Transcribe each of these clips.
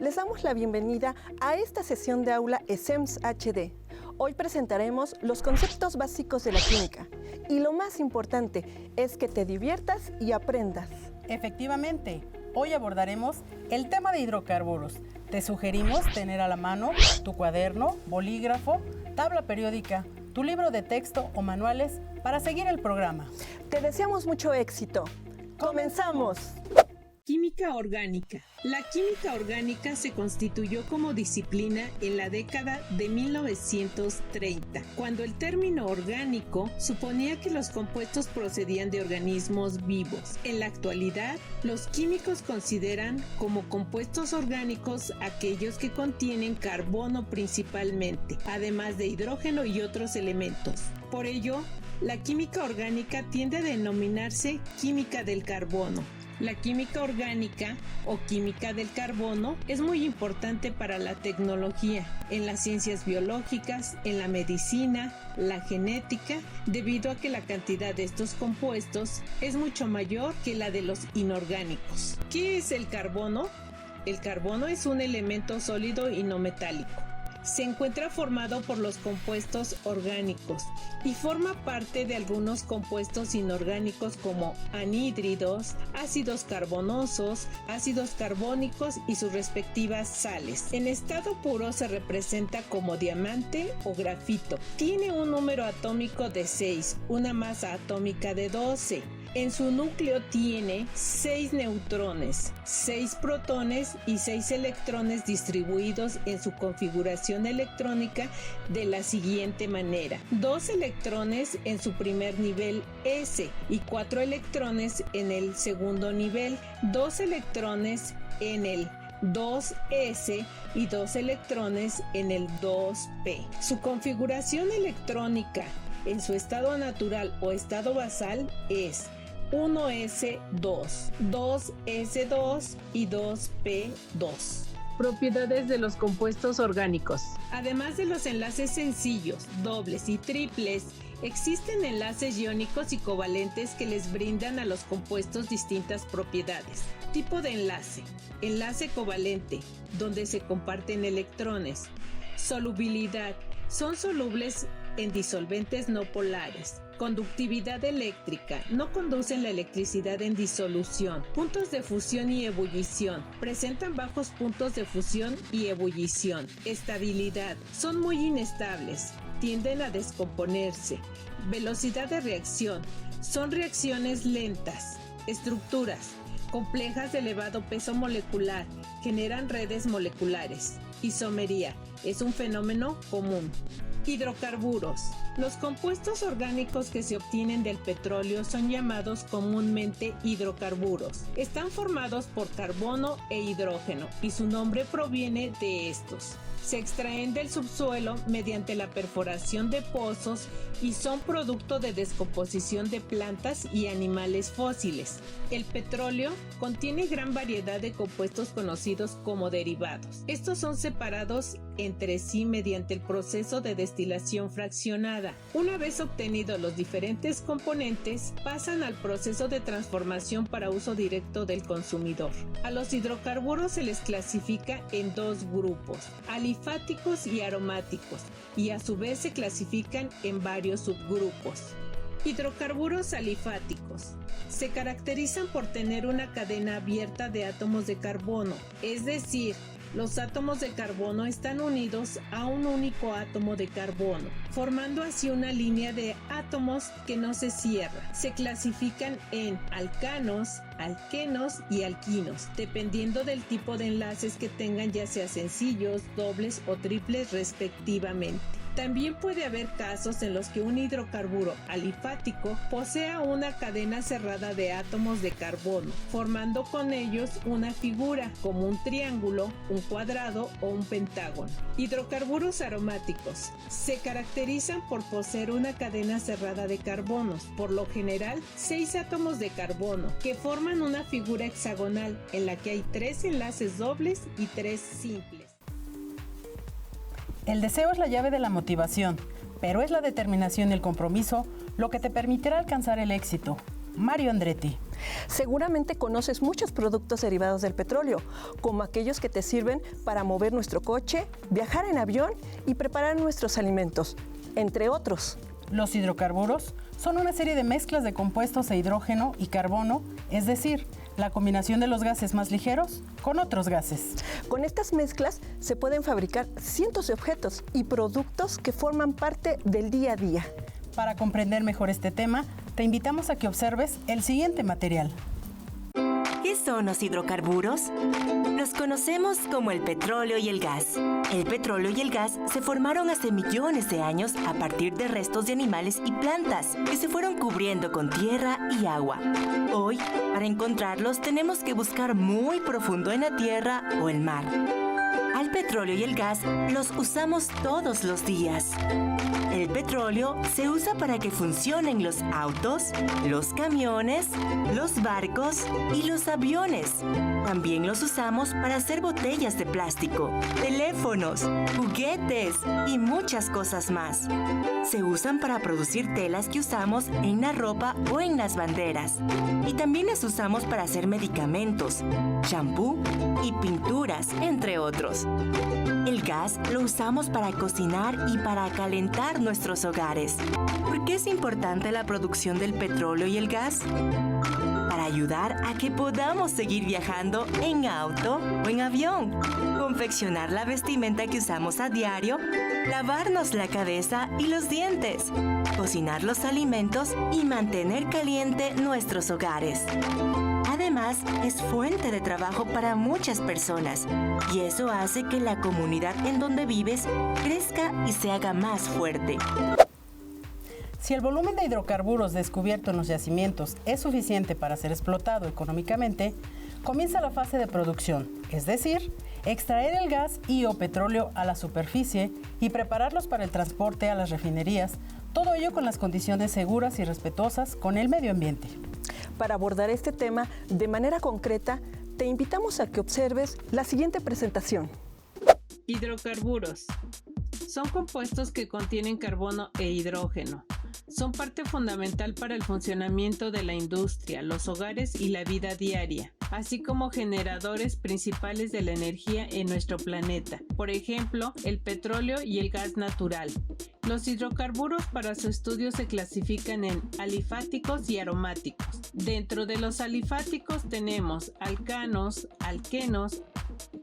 Les damos la bienvenida a esta sesión de aula ESEMS HD. Hoy presentaremos los conceptos básicos de la química y lo más importante es que te diviertas y aprendas. Efectivamente, hoy abordaremos el tema de hidrocarburos. Te sugerimos tener a la mano tu cuaderno, bolígrafo, tabla periódica, tu libro de texto o manuales para seguir el programa. Te deseamos mucho éxito. ¡Comenzamos! Química orgánica. La química orgánica se constituyó como disciplina en la década de 1930, cuando el término orgánico suponía que los compuestos procedían de organismos vivos. En la actualidad, los químicos consideran como compuestos orgánicos aquellos que contienen carbono principalmente, además de hidrógeno y otros elementos. Por ello, la química orgánica tiende a denominarse química del carbono. La química orgánica o química del carbono es muy importante para la tecnología, en las ciencias biológicas, en la medicina, la genética, debido a que la cantidad de estos compuestos es mucho mayor que la de los inorgánicos. ¿Qué es el carbono? El carbono es un elemento sólido y no metálico. Se encuentra formado por los compuestos orgánicos y forma parte de algunos compuestos inorgánicos como anhídridos, ácidos carbonosos, ácidos carbónicos y sus respectivas sales. En estado puro se representa como diamante o grafito. Tiene un número atómico de 6, una masa atómica de 12. En su núcleo tiene 6 neutrones, 6 protones y 6 electrones distribuidos en su configuración electrónica de la siguiente manera: 2 electrones en su primer nivel S y 4 electrones en el segundo nivel, 2 electrones en el 2s y 2 electrones en el 2p. Su configuración electrónica en su estado natural o estado basal es 1s2, 2s2 y 2p2. Propiedades de los compuestos orgánicos. Además de los enlaces sencillos, dobles y triples, existen enlaces iónicos y covalentes que les brindan a los compuestos distintas propiedades. Tipo de enlace: enlace covalente, donde se comparten electrones. Solubilidad: son solubles en disolventes no polares. Conductividad eléctrica: no conducen la electricidad en disolución. Puntos de fusión y ebullición: presentan bajos puntos de fusión y ebullición. Estabilidad: son muy inestables, tienden a descomponerse. Velocidad de reacción: son reacciones lentas. Estructuras: complejas de elevado peso molecular, generan redes moleculares. Isomería: es un fenómeno común. Hidrocarburos: los compuestos orgánicos que se obtienen del petróleo son llamados comúnmente hidrocarburos. Están formados por carbono e hidrógeno y su nombre proviene de estos. Se extraen del subsuelo mediante la perforación de pozos y son producto de descomposición de plantas y animales fósiles. El petróleo contiene gran variedad de compuestos conocidos como derivados. Estos son separados entre sí mediante el proceso de destilación fraccionada. Una vez obtenidos los diferentes componentes, pasan al proceso de transformación para uso directo del consumidor. A los hidrocarburos se les clasifica en dos grupos: alifáticos y aromáticos, y a su vez se clasifican en varios subgrupos. Hidrocarburos alifáticos se caracterizan por tener una cadena abierta de átomos de carbono, es decir, los átomos de carbono están unidos a un único átomo de carbono, formando así una línea de átomos que no se cierra. Se clasifican en alcanos, alquenos y alquinos, dependiendo del tipo de enlaces que tengan, ya sea sencillos, dobles o triples respectivamente. También puede haber casos en los que un hidrocarburo alifático posea una cadena cerrada de átomos de carbono, formando con ellos una figura como un triángulo, un cuadrado o un pentágono. Hidrocarburos aromáticos se caracterizan por poseer una cadena cerrada de carbonos, por lo general 6 átomos de carbono, que forman una figura hexagonal en la que hay 3 enlaces dobles y 3 simples. El deseo es la llave de la motivación, pero es la determinación y el compromiso lo que te permitirá alcanzar el éxito. Mario Andretti. Seguramente conoces muchos productos derivados del petróleo, como aquellos que te sirven para mover nuestro coche, viajar en avión y preparar nuestros alimentos, entre otros. Los hidrocarburos son una serie de mezclas de compuestos de hidrógeno y carbono, es decir, la combinación de los gases más ligeros con otros gases. Con estas mezclas se pueden fabricar cientos de objetos y productos que forman parte del día a día. Para comprender mejor este tema, te invitamos a que observes el siguiente material. ¿Qué son los hidrocarburos? Los conocemos como el petróleo y el gas. El petróleo y el gas se formaron hace millones de años a partir de restos de animales y plantas que se fueron cubriendo con tierra y agua. Hoy, para encontrarlos, tenemos que buscar muy profundo en la tierra o el mar. Al petróleo y el gas los usamos todos los días. El petróleo se usa para que funcionen los autos, los camiones, los barcos y los aviones. También los usamos para hacer botellas de plástico, teléfonos, juguetes y muchas cosas más. Se usan para producir telas que usamos en la ropa o en las banderas. Y también las usamos para hacer medicamentos, champú y pinturas, entre otros. El gas lo usamos para cocinar y para calentar nuestros hogares. ¿Por qué es importante la producción del petróleo y el gas? Para ayudar a que podamos seguir viajando en auto o en avión, confeccionar la vestimenta que usamos a diario, lavarnos la cabeza y los dientes, cocinar los alimentos y mantener caliente nuestros hogares. Además, es fuente de trabajo para muchas personas y eso hace que la comunidad en donde vives crezca y se haga más fuerte. Si el volumen de hidrocarburos descubierto en los yacimientos es suficiente para ser explotado económicamente, comienza la fase de producción, es decir, extraer el gas y o petróleo a la superficie y prepararlos para el transporte a las refinerías, todo ello con las condiciones seguras y respetuosas con el medio ambiente. Para abordar este tema de manera concreta, te invitamos a que observes la siguiente presentación. Hidrocarburos. Son compuestos que contienen carbono e hidrógeno. Son parte fundamental para el funcionamiento de la industria, los hogares y la vida diaria, así como generadores principales de la energía en nuestro planeta. Por ejemplo, el petróleo y el gas natural. Los hidrocarburos para su estudio se clasifican en alifáticos y aromáticos. Dentro de los alifáticos tenemos alcanos, alquenos,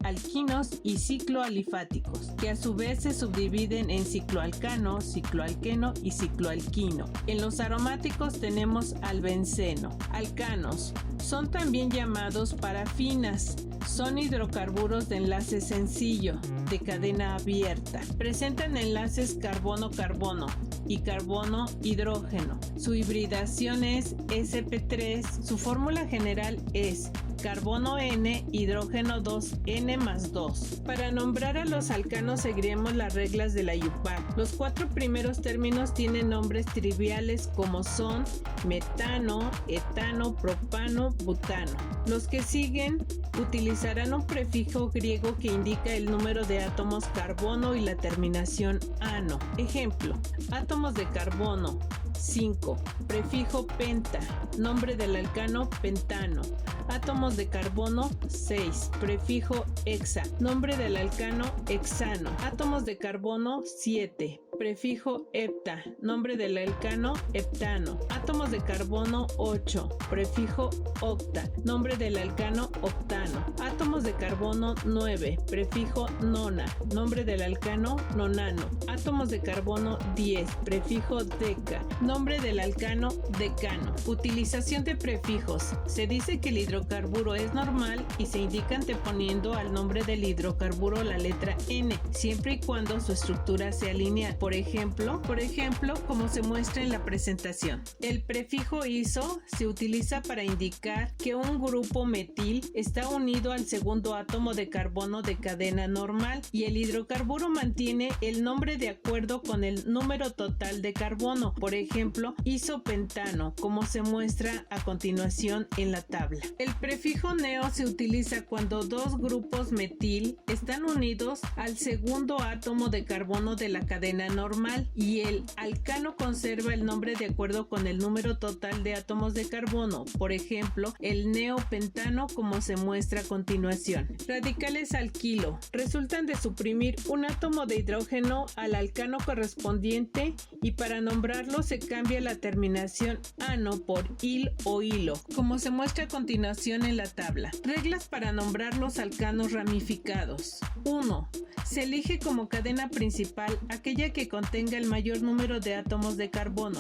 alquinos y cicloalifáticos, que a su vez se subdividen en cicloalcano, cicloalqueno y cicloalquino. En los aromáticos tenemos albenceno. Alcanos son también llamados parafinas. Son hidrocarburos de enlace sencillo, de cadena abierta. Presentan enlaces carbono-carbono y carbono-hidrógeno. Su hibridación es sp3. Su fórmula general es carbono N, hidrógeno 2N más 2. Para nombrar a los alcanos seguiremos las reglas de la IUPAC. Los 4 primeros términos tienen nombres triviales como son metano, etano, propano, butano. Los que siguen utilizarán un prefijo griego que indica el número de átomos carbono y la terminación ano. Ejemplo, átomos de carbono 5, prefijo penta, nombre del alcano pentano. Átomos de carbono 6, prefijo hexa, nombre del alcano hexano. Átomos de carbono 7, prefijo hepta, nombre del alcano heptano. Átomos de carbono 8, prefijo octa, nombre del alcano octano. Átomos de carbono 9, prefijo nona, nombre del alcano nonano. Átomos de carbono 10, prefijo deca, nombre del alcano decano. Utilización de prefijos. Se dice que el hidrocarburo es normal y se indica anteponiendo al nombre del hidrocarburo la letra N, siempre y cuando su estructura sea lineal. Por ejemplo, como se muestra en la presentación. El prefijo iso se utiliza para indicar que un grupo metil está unido al segundo átomo de carbono de cadena normal y el hidrocarburo mantiene el nombre de acuerdo con el número total de carbono. Por ejemplo, isopentano, como se muestra a continuación en la tabla. El prefijo neo se utiliza cuando dos grupos metil están unidos al segundo átomo de carbono de la cadena normal normal y el alcano conserva el nombre de acuerdo con el número total de átomos de carbono, por ejemplo, el neopentano como se muestra a continuación. Radicales alquilo resultan de suprimir un átomo de hidrógeno al alcano correspondiente y para nombrarlo se cambia la terminación ano por il o hilo, como se muestra a continuación en la tabla. Reglas para nombrar los alcanos ramificados. 1. Se elige como cadena principal aquella que contenga el mayor número de átomos de carbono.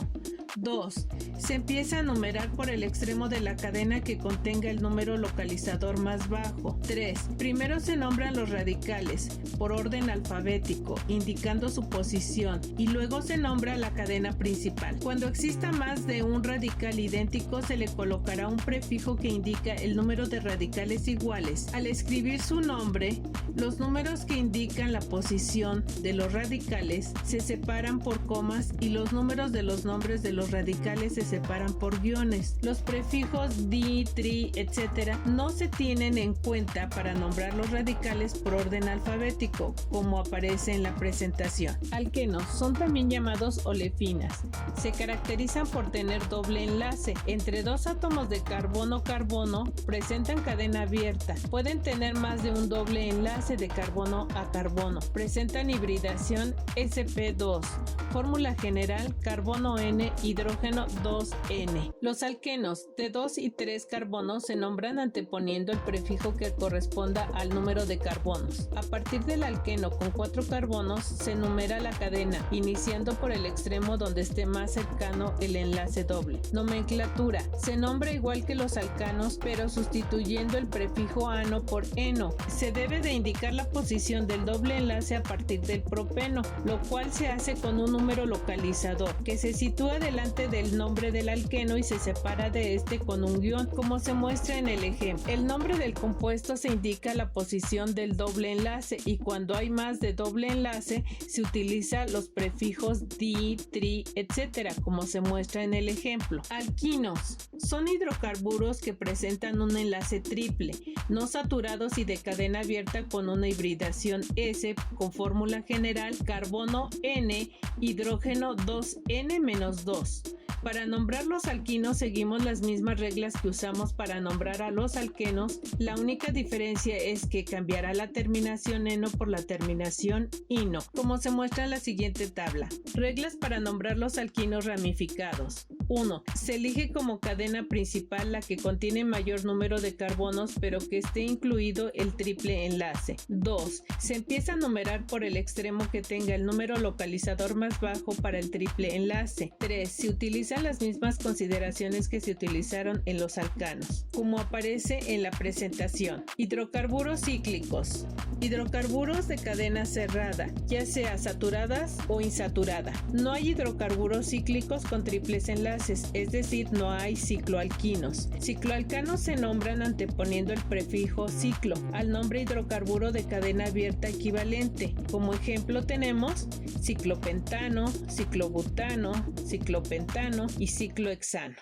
2. Se empieza a numerar por el extremo de la cadena que contenga el número localizador más bajo. 3. Primero se nombran los radicales por orden alfabético, indicando su posición, y luego se nombra la cadena principal. Cuando exista más de un radical idéntico, se le colocará un prefijo que indica el número de radicales iguales. Al escribir su nombre, los números que indican la posición de los radicales se separan por comas y los números de los nombres de los radicales se separan por guiones. Los prefijos di, tri, etc. no se tienen en cuenta para nombrar los radicales por orden alfabético, como aparece en la presentación. Alquenos son también llamados olefinas. Se caracterizan por tener doble enlace. Entre dos átomos de carbono-carbono presentan cadena abierta. Pueden tener más de un doble enlace de carbono a carbono. Presentan hibridación sp2. Fórmula general: carbono N, hidrógeno 2N. Los alquenos de 2 y 3 carbonos se nombran anteponiendo el prefijo que corresponda al número de carbonos. A partir del alqueno con 4 carbonos se numera la cadena, iniciando por el extremo donde esté más cercano el enlace doble. Nomenclatura: se nombra igual que los alcanos, pero sustituyendo el prefijo ano por eno. Se debe de indicar la posición del doble enlace a partir del propeno, lo cual se hace con un número localizador que se sitúa delante del nombre del alqueno y se separa de este con un guión, como se muestra en el ejemplo. El nombre del compuesto se indica la posición del doble enlace, y cuando hay más de doble enlace se utiliza los prefijos di, tri, etc., como se muestra en el ejemplo. Alquinos son hidrocarburos que presentan un enlace triple, no saturados y de cadena abierta con una hibridación S con fórmula general: carbono N, hidrógeno 2N-2. Para nombrar los alquinos seguimos las mismas reglas que usamos para nombrar a los alquenos. La única diferencia es que cambiará la terminación eno por la terminación ino, como se muestra en la siguiente tabla. Reglas para nombrar los alquinos ramificados. 1. Se elige como cadena principal la que contiene mayor número de carbonos pero que esté incluido el triple enlace. 2. Se empieza a numerar por el extremo que tenga el número localizador más bajo para el triple enlace. 3. Se utilizan las mismas consideraciones que se utilizaron en los alcanos, como aparece en la presentación. Hidrocarburos cíclicos. Hidrocarburos de cadena cerrada, ya sea saturadas o insaturada. No hay hidrocarburos cíclicos con triples enlaces, es decir, no hay cicloalquinos. Cicloalcanos se nombran anteponiendo el prefijo ciclo al nombre hidrocarburo de cadena abierta equivalente. Como ejemplo tenemos ciclopentano, ciclobutano, ciclopentano y ciclohexano.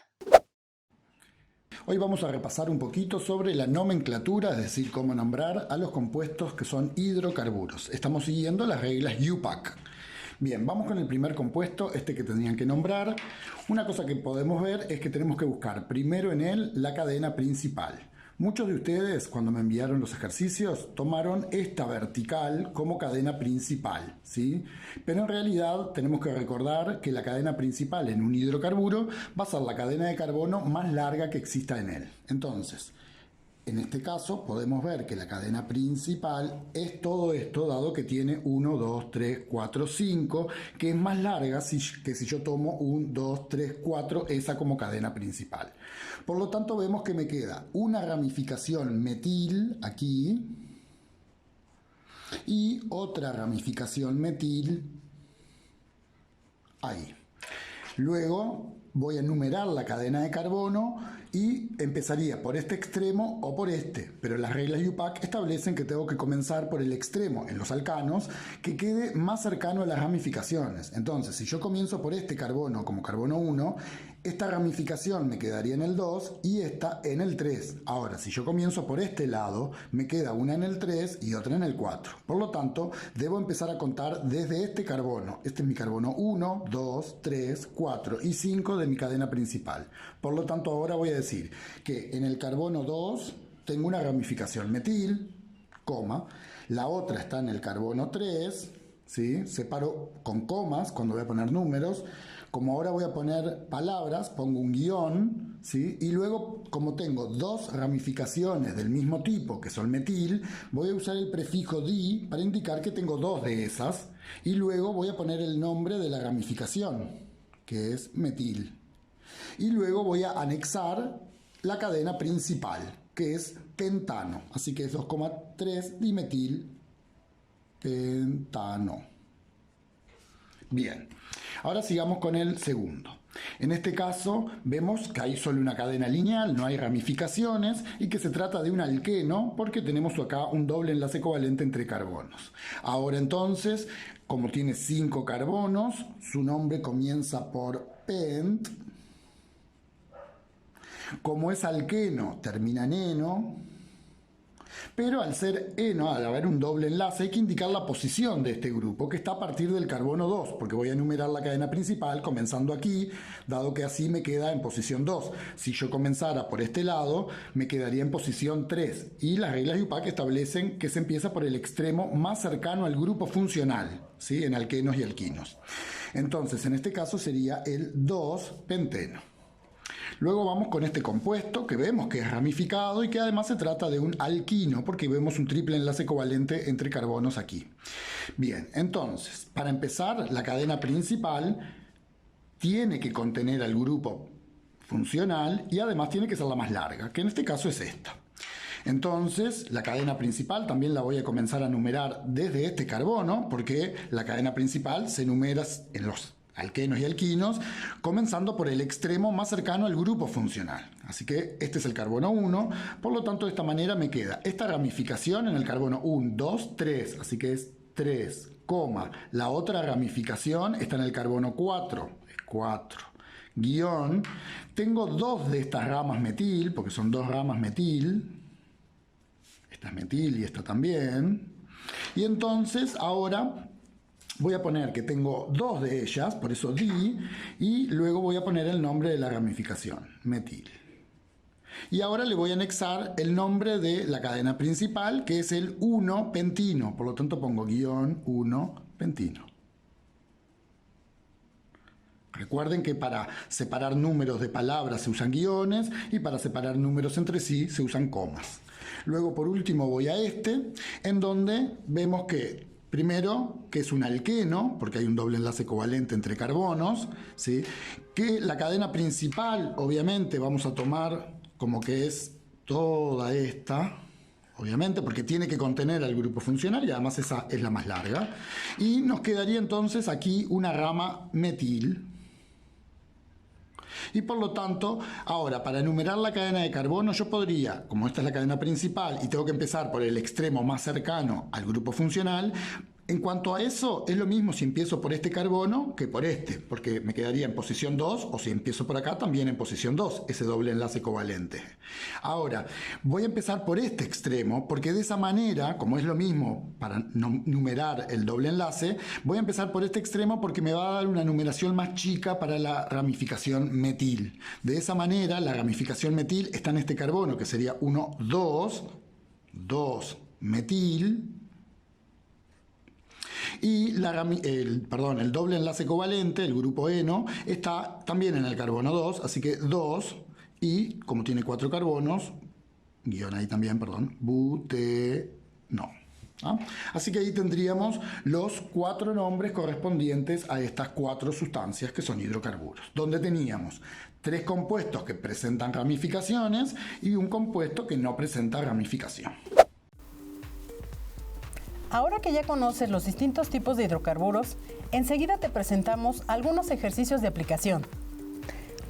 Hoy vamos a repasar un poquito sobre la nomenclatura, es decir, cómo nombrar a los compuestos que son hidrocarburos. Estamos siguiendo las reglas UPAC. Bien, vamos con el primer compuesto, este que tendrían que nombrar. Una cosa que podemos ver es que tenemos que buscar primero en él la cadena principal. Muchos de ustedes, cuando me enviaron los ejercicios, tomaron esta vertical como cadena principal, ¿sí? Pero en realidad tenemos que recordar que la cadena principal en un hidrocarburo va a ser la cadena de carbono más larga que exista en él. Entonces, en este caso podemos ver que la cadena principal es todo esto, dado que tiene 1, 2, 3, 4, 5, que es más larga que si yo tomo 1, 2, 3, 4, esa como cadena principal. Por lo tanto vemos que me queda una ramificación metil aquí y otra ramificación metil ahí. Luego voy a numerar la cadena de carbono y empezaría por este extremo o por este, pero las reglas UPAC establecen que tengo que comenzar por el extremo en los alcanos que quede más cercano a las ramificaciones. Entonces, si yo comienzo por este carbono como carbono 1, esta ramificación me quedaría en el 2 y esta en el 3. Ahora, si yo comienzo por este lado, me queda una en el 3 y otra en el 4. Por lo tanto, debo empezar a contar desde este carbono. Este es mi carbono 1, 2, 3, 4 y 5 de mi cadena principal. Por lo tanto, ahora voy a decir que en el carbono 2 tengo una ramificación metil, coma. La otra está en el carbono 3, ¿sí? Separo con comas cuando voy a poner números. Como ahora voy a poner palabras, pongo un guión, ¿sí? Y luego, como tengo dos ramificaciones del mismo tipo, que son metil, voy a usar el prefijo di para indicar que tengo dos de esas. Y luego voy a poner el nombre de la ramificación, que es metil. Y luego voy a anexar la cadena principal, que es pentano. Así que es 2,3 dimetil pentano. Bien, ahora sigamos con el segundo. En este caso vemos que hay solo una cadena lineal, no hay ramificaciones y que se trata de un alqueno porque tenemos acá un doble enlace covalente entre carbonos. Ahora entonces, como tiene 5 carbonos, su nombre comienza por pent. Como es alqueno, termina en eno. Pero al ser eno, al haber un doble enlace, hay que indicar la posición de este grupo, que está a partir del carbono 2, porque voy a enumerar la cadena principal comenzando aquí, dado que así me queda en posición 2. Si yo comenzara por este lado, me quedaría en posición 3. Y las reglas IUPAC establecen que se empieza por el extremo más cercano al grupo funcional, ¿sí? En alquenos y alquinos. Entonces, en este caso sería el 2-penteno. Luego vamos con este compuesto que vemos que es ramificado y que además se trata de un alquino porque vemos un triple enlace covalente entre carbonos aquí. Bien, entonces, para empezar, la cadena principal tiene que contener al grupo funcional y además tiene que ser la más larga, que en este caso es esta. Entonces, la cadena principal también la voy a comenzar a numerar desde este carbono porque la cadena principal se numera en los alquenos y alquinos, comenzando por el extremo más cercano al grupo funcional. Así que este es el carbono 1, por lo tanto de esta manera me queda esta ramificación en el carbono 1, 2, 3, así que es 3, la otra ramificación está en el carbono 4, es 4, guión, tengo dos de estas ramas metil, porque son dos ramas metil, esta es metil y esta también, y entonces ahora voy a poner que tengo dos de ellas, por eso di, y luego voy a poner el nombre de la ramificación, metil. Y ahora le voy a anexar el nombre de la cadena principal, que es el 1-pentino, por lo tanto pongo guión 1-pentino. Recuerden que para separar números de palabras se usan guiones y para separar números entre sí se usan comas. Luego por último voy a este, en donde vemos que primero, que es un alqueno, porque hay un doble enlace covalente entre carbonos, ¿sí? Que la cadena principal, obviamente, vamos a tomar como que es toda esta, obviamente, porque tiene que contener al grupo funcional y además esa es la más larga. Y nos quedaría entonces aquí una rama metil. Y por lo tanto, ahora para enumerar la cadena de carbono yo podría, como esta es la cadena principal y tengo que empezar por el extremo más cercano al grupo funcional, en cuanto a eso es lo mismo si empiezo por este carbono que por este, porque me quedaría en posición 2 o si empiezo por acá también en posición 2, ese doble enlace covalente. Ahora, voy a empezar por este extremo porque de esa manera, como es lo mismo para numerar el doble enlace, voy a empezar por este extremo porque me va a dar una numeración más chica para la ramificación metil. De esa manera, la ramificación metil está en este carbono que sería 1, 2, 2 metil. Y el doble enlace covalente, el grupo eno, está también en el carbono 2, así que 2, y como tiene 4 carbonos, guión ahí también, buteno. ¿Ah? Así que ahí tendríamos los 4 nombres correspondientes a estas 4 sustancias que son hidrocarburos, donde teníamos 3 compuestos que presentan ramificaciones y un compuesto que no presenta ramificación. Ahora que ya conoces los distintos tipos de hidrocarburos, enseguida te presentamos algunos ejercicios de aplicación.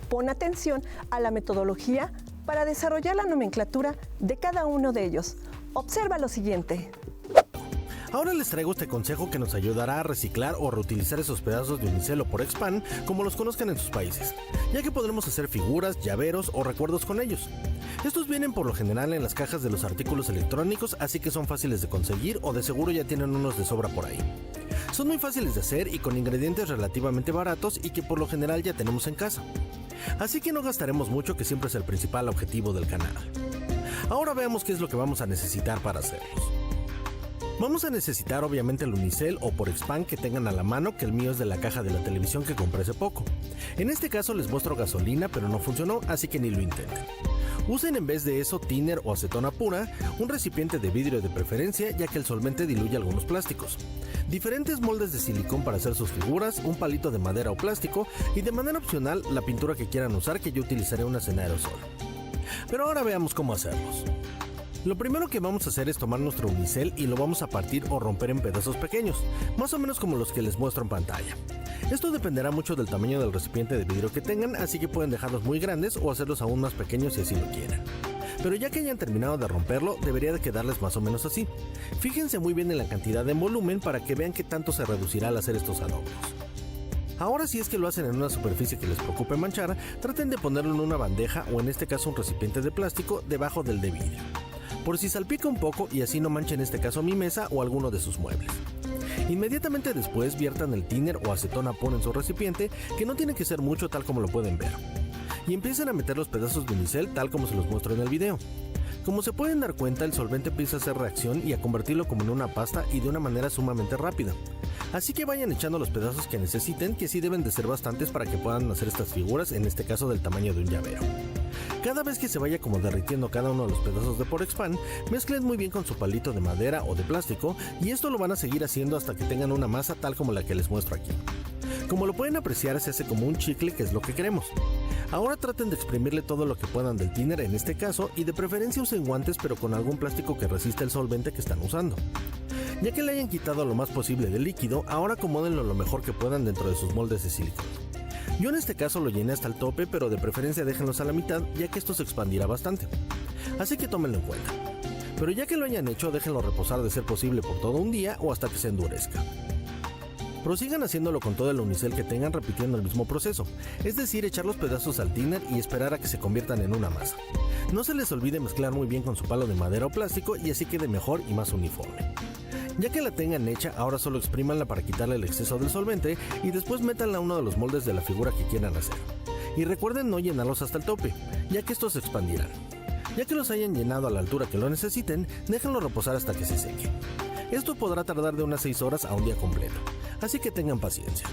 Pon atención a la metodología para desarrollar la nomenclatura de cada uno de ellos. Observa lo siguiente. Ahora les traigo este consejo que nos ayudará a reciclar o reutilizar esos pedazos de unicel o porexpan, como los conozcan en sus países, ya que podremos hacer figuras, llaveros o recuerdos con ellos. Estos vienen por lo general en las cajas de los artículos electrónicos, así que son fáciles de conseguir o de seguro ya tienen unos de sobra por ahí. Son muy fáciles de hacer y con ingredientes relativamente baratos y que por lo general ya tenemos en casa. Así que no gastaremos mucho, que siempre es el principal objetivo del canal. Ahora veamos qué es lo que vamos a necesitar para hacerlos. Vamos a necesitar obviamente el unicel o porexpan que tengan a la mano, que el mío es de la caja de la televisión que compré hace poco. En este caso les muestro gasolina, pero no funcionó, así que ni lo intenten. Usen en vez de eso thinner o acetona pura, un recipiente de vidrio de preferencia, ya que el solvente diluye algunos plásticos. Diferentes moldes de silicón para hacer sus figuras, un palito de madera o plástico y de manera opcional la pintura que quieran usar, que yo utilizaré unas en aerosol. Pero ahora veamos cómo hacerlos. Lo primero que vamos a hacer es tomar nuestro unicel y lo vamos a partir o romper en pedazos pequeños, más o menos como los que les muestro en pantalla. Esto dependerá mucho del tamaño del recipiente de vidrio que tengan, así que pueden dejarlos muy grandes o hacerlos aún más pequeños si así lo quieren. Pero ya que hayan terminado de romperlo, debería de quedarles más o menos así. Fíjense muy bien en la cantidad en volumen para que vean qué tanto se reducirá al hacer estos adornos. Ahora, si es que lo hacen en una superficie que les preocupe manchar, traten de ponerlo en una bandeja o en este caso un recipiente de plástico debajo del de vidrio, por si salpica un poco y así no manche en este caso mi mesa o alguno de sus muebles. Inmediatamente después viertan el thinner o acetona pura en su recipiente, que no tiene que ser mucho tal como lo pueden ver, y empiecen a meter los pedazos de unicel tal como se los muestro en el video. Como se pueden dar cuenta, el solvente empieza a hacer reacción y a convertirlo como en una pasta y de una manera sumamente rápida. Así que vayan echando los pedazos que necesiten, que sí deben de ser bastantes para que puedan hacer estas figuras, en este caso del tamaño de un llavero. Cada vez que se vaya como derritiendo cada uno de los pedazos de porexpan, mezclen muy bien con su palito de madera o de plástico, y esto lo van a seguir haciendo hasta que tengan una masa tal como la que les muestro aquí. Como lo pueden apreciar, se hace como un chicle, que es lo que queremos. Ahora traten de exprimirle todo lo que puedan del thinner en este caso, y de preferencia usen guantes pero con algún plástico que resista el solvente que están usando. Ya que le hayan quitado lo más posible del líquido, ahora acomódenlo lo mejor que puedan dentro de sus moldes de silicón. Yo en este caso lo llené hasta el tope, pero de preferencia déjenlos a la mitad, ya que esto se expandirá bastante. Así que tómenlo en cuenta. Pero ya que lo hayan hecho, déjenlo reposar de ser posible por todo un día o hasta que se endurezca. Prosigan haciéndolo con todo el unicel que tengan, repitiendo el mismo proceso, es decir, echar los pedazos al thinner y esperar a que se conviertan en una masa. No se les olvide mezclar muy bien con su palo de madera o plástico y así quede mejor y más uniforme. Ya que la tengan hecha, ahora solo exprímanla para quitarle el exceso del solvente y después métanla a uno de los moldes de la figura que quieran hacer. Y recuerden no llenarlos hasta el tope, ya que estos se expandirán. Ya que los hayan llenado a la altura que lo necesiten, déjenlo reposar hasta que se seque. Esto podrá tardar de unas 6 horas a un día completo, así que tengan paciencia.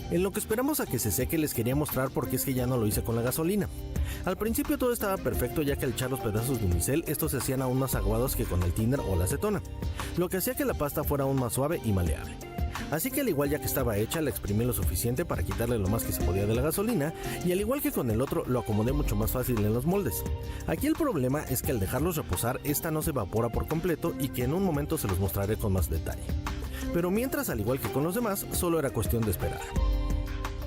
En lo que esperamos a que se seque, les quería mostrar por qué es que ya no lo hice con la gasolina. Al principio todo estaba perfecto, ya que al echar los pedazos de unicel estos se hacían aún más aguados que con el thinner o la acetona, lo que hacía que la pasta fuera aún más suave y maleable. Así que al igual ya que estaba hecha, la exprimí lo suficiente para quitarle lo más que se podía de la gasolina, y al igual que con el otro lo acomodé mucho más fácil en los moldes. Aquí el problema es que al dejarlos reposar esta no se evapora por completo y que en un momento se los mostraré con más detalle. Pero mientras, al igual que con los demás, solo era cuestión de esperar.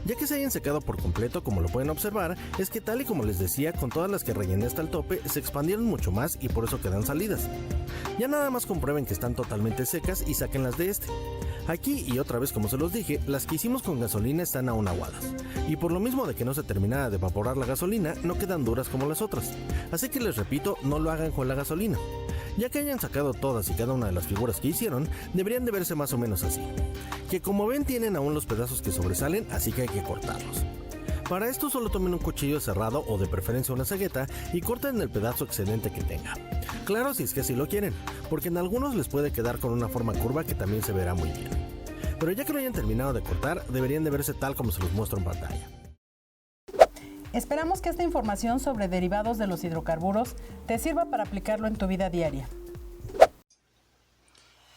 Ya que se hayan secado por completo, como lo pueden observar, es que tal y como les decía, con todas las que rellené hasta el tope, se expandieron mucho más y por eso quedan salidas. Ya nada más comprueben que están totalmente secas y sáquenlas de este. Aquí, y otra vez como se los dije, las que hicimos con gasolina están aún aguadas, y por lo mismo de que no se terminara de evaporar la gasolina, no quedan duras como las otras. Así que les repito, no lo hagan con la gasolina. Ya que hayan sacado todas y cada una de las figuras que hicieron, deberían de verse más o menos así. Que como ven tienen aún los pedazos que sobresalen, así que hay que cortarlos. Para esto solo tomen un cuchillo cerrado o de preferencia una cegueta y corten el pedazo excedente que tenga. Claro, si es que así lo quieren, porque en algunos les puede quedar con una forma curva que también se verá muy bien. Pero ya que lo hayan terminado de cortar, deberían de verse tal como se los muestro en pantalla. Esperamos que esta información sobre derivados de los hidrocarburos te sirva para aplicarlo en tu vida diaria.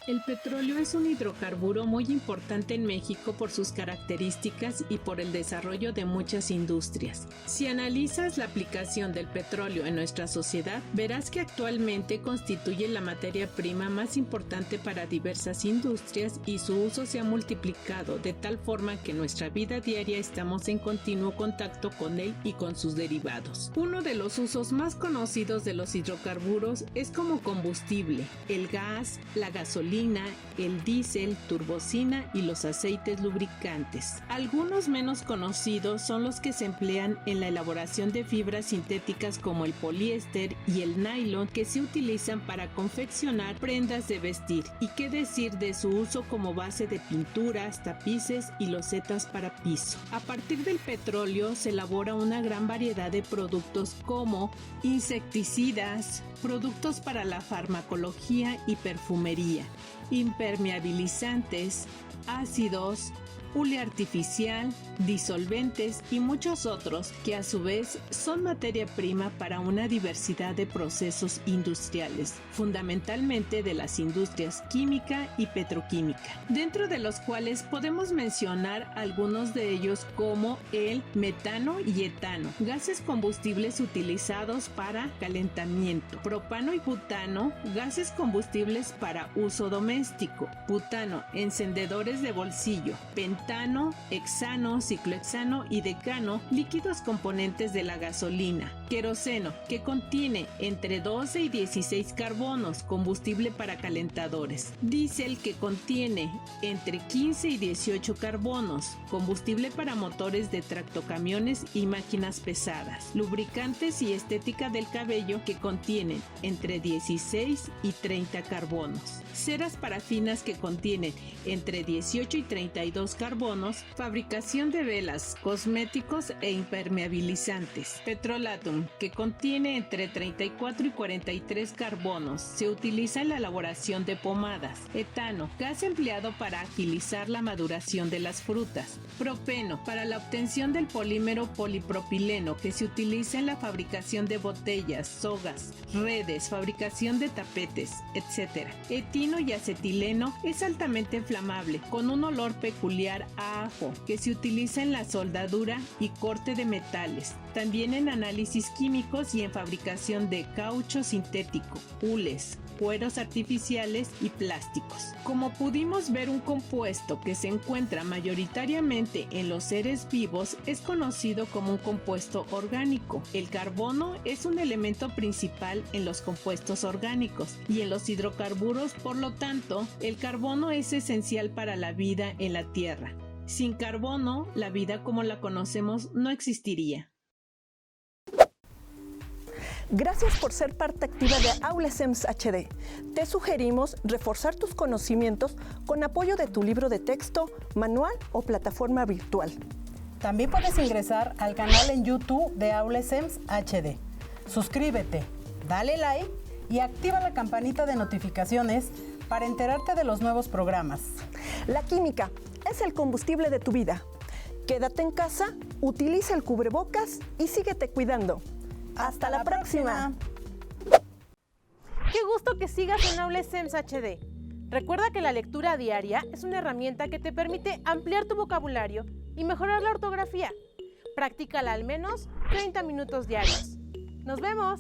El petróleo es un hidrocarburo muy importante en México por sus características y por el desarrollo de muchas industrias. Si analizas la aplicación del petróleo en nuestra sociedad, verás que actualmente constituye la materia prima más importante para diversas industrias y su uso se ha multiplicado de tal forma que en nuestra vida diaria estamos en continuo contacto con él y con sus derivados. Uno de los usos más conocidos de los hidrocarburos es como combustible, el gas, la gasolina, gasolina, el diésel, turbocina y los aceites lubricantes. Algunos menos conocidos son los que se emplean en la elaboración de fibras sintéticas como el poliéster y el nylon, que se utilizan para confeccionar prendas de vestir. Y qué decir de su uso como base de pinturas, tapices y losetas para piso. A partir del petróleo se elabora una gran variedad de productos como insecticidas, productos para la farmacología y perfumería, impermeabilizantes, ácidos, hule artificial, disolventes y muchos otros que a su vez son materia prima para una diversidad de procesos industriales, fundamentalmente de las industrias química y petroquímica, dentro de los cuales podemos mencionar algunos de ellos como el metano y etano, gases combustibles utilizados para calentamiento, propano y butano, gases combustibles para uso doméstico, butano, encendedores de bolsillo, pentano, hexano, ciclohexano y decano, líquidos componentes de la gasolina, queroseno, que contiene entre 12 y 16 carbonos, combustible para calentadores, diésel, que contiene entre 15 y 18 carbonos, combustible para motores de tractocamiones y máquinas pesadas, lubricantes y estética del cabello, que contienen entre 16 y 30 carbonos, ceras parafinas, que contienen entre 18 y 32 carbonos, fabricación de velas, cosméticos e impermeabilizantes, petrolatum, que contiene entre 34 y 43 carbonos, se utiliza en la elaboración de pomadas, etano, gas empleado para agilizar la maduración de las frutas, propeno, para la obtención del polímero polipropileno, que se utiliza en la fabricación de botellas, sogas, redes, fabricación de tapetes, etc. Etino y acetileno es altamente inflamable, con un olor peculiar a ajo, que se utiliza en la soldadura y corte de metales, también en análisis químicos y en fabricación de caucho sintético, hules, cueros artificiales y plásticos. Como pudimos ver, un compuesto que se encuentra mayoritariamente en los seres vivos es conocido como un compuesto orgánico. El carbono es un elemento principal en los compuestos orgánicos y en los hidrocarburos, por lo tanto, el carbono es esencial para la vida en la Tierra. Sin carbono, la vida como la conocemos no existiría. Gracias por ser parte activa de Aula SEMS HD. Te sugerimos reforzar tus conocimientos con apoyo de tu libro de texto, manual o plataforma virtual. También puedes ingresar al canal en YouTube de Aula SEMS HD. Suscríbete, dale like y activa la campanita de notificaciones para enterarte de los nuevos programas. La química es el combustible de tu vida. Quédate en casa, utiliza el cubrebocas y síguete cuidando. ¡Hasta la próxima! ¡Qué gusto que sigas en Aula SEMS HD! Recuerda que la lectura diaria es una herramienta que te permite ampliar tu vocabulario y mejorar la ortografía. Practícala al menos 30 minutos diarios. ¡Nos vemos!